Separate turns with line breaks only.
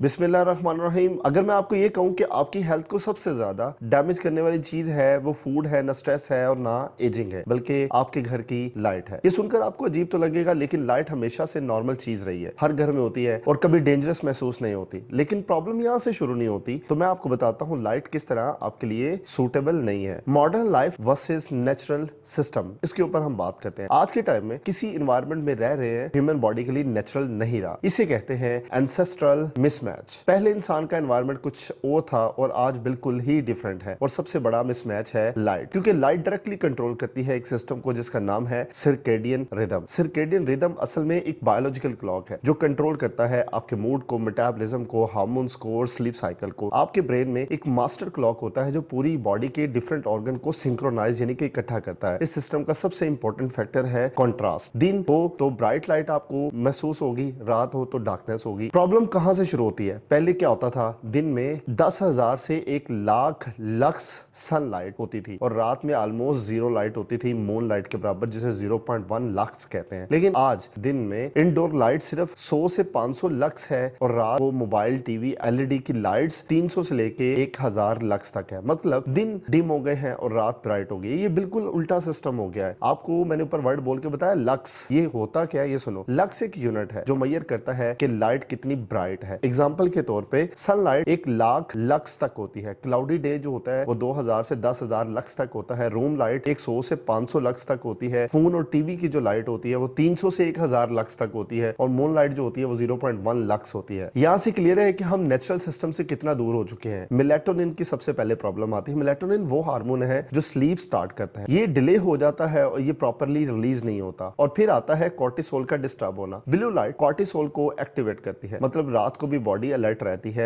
बिस्मिल्लाहिर्रहमानिर्रहीम। अगर मैं आपको ये कहूँ कि आपकी हेल्थ को सबसे ज्यादा डैमेज करने वाली चीज है वो फूड है, ना स्ट्रेस है और ना एजिंग है, बल्कि आपके घर की लाइट है। ये सुनकर आपको अजीब तो लगेगा, लेकिन लाइट हमेशा से नॉर्मल चीज रही है, हर घर में होती है और कभी डेंजरस महसूस नहीं होती। लेकिन प्रॉब्लम यहाँ से शुरू नहीं होती। तो मैं आपको बताता हूँ लाइट किस तरह आपके लिए सूटेबल नहीं है। Modern life versus natural system, इसके ऊपर हम बात करते हैं। आज के टाइम में किसी इन्वायरमेंट में रह रहे हैं, ह्यूमन बॉडी के लिए नेचुरल नहीं रहा। इसे कहते हैं एंसेस्ट्रल मिसमैच। पहले इंसान का एनवायरनमेंट कुछ और था और आज बिल्कुल ही डिफरेंट है। और सबसे बड़ा मिसमैच है लाइट, क्योंकि लाइट डायरेक्टली कंट्रोल करती है एक सिस्टम को जिसका नाम है सर्केडियन रिदम। सर्केडियन रिदम असल में एक बायोलॉजिकल क्लॉक है जो कंट्रोल करता है आपके मूड को, मेटाबॉलिज्म को, हार्मोन्स को और स्लीप साइकिल को। आपके ब्रेन में एक मास्टर क्लॉक होता है जो पूरी बॉडी के डिफरेंट ऑर्गन को सिंक्रोनाइज यानी कि इकट्ठा करता है। इस सिस्टम का सबसे इंपॉर्टेंट फैक्टर है कॉन्ट्रास्ट। दिन हो तो ब्राइट लाइट आपको महसूस होगी, रात हो तो डार्कनेस होगी। प्रॉब्लम कहां से शुरू होती है? पहले क्या होता था, दिन में 10,000 से 1 लाख लक्स सनलाइट होती थी और रात में ऑलमोस्ट जीरो लाइट होती थी, मून लाइट के बराबर, जिसे 0.1 लक्स कहते हैं। लेकिन आज दिन में इंडोर लाइट सिर्फ 100 से 500 लक्स है और रात को मोबाइल, टीवी, एलईडी की लाइट्स 300 से लेके 1000 लक्स तक है। मतलब दिन डिम हो गए हैं और रात ब्राइट हो गई। ये बिल्कुल उल्टा सिस्टम हो गया है। आपको मैंने ऊपर वर्ड बोल के बताया लक्स। ये होता क्या है ये सुनो। लक्स एक यूनिट है जो मेजर करता है कि लाइट कितनी ब्राइट है। एग्जाम्पल के तौर पे सनलाइट 1 लाख लक्स तक होती है। क्लाउडी डे जो होता है वो 2000 से 10,000 लक्स तक होता है। रूम लाइट 100 से 500 लक्स तक होती है। फोन और टीवी की जो लाइट होती है वो 300 से 1000 लक्स तक होती है और मून लाइट जो होती है वो 0.1 लक्स होती है। यहाँ से क्लियर है कि हम नेचुरल सिस्टम से कितना दूर हो चुके हैं। मेलेटोनिन की सबसे पहले प्रॉब्लम आती है। मेलेटोनिन वो हार्मोन है जो स्लीप स्टार्ट करता है। ये डिले हो जाता है और ये प्रॉपरली रिलीज नहीं होता। और फिर आता है कॉर्टिसोल का डिस्टर्ब होना। ब्लू लाइट कॉर्टिसोल को एक्टिवेट करती है, मतलब रात को भी बॉडी अलर्ट रहती है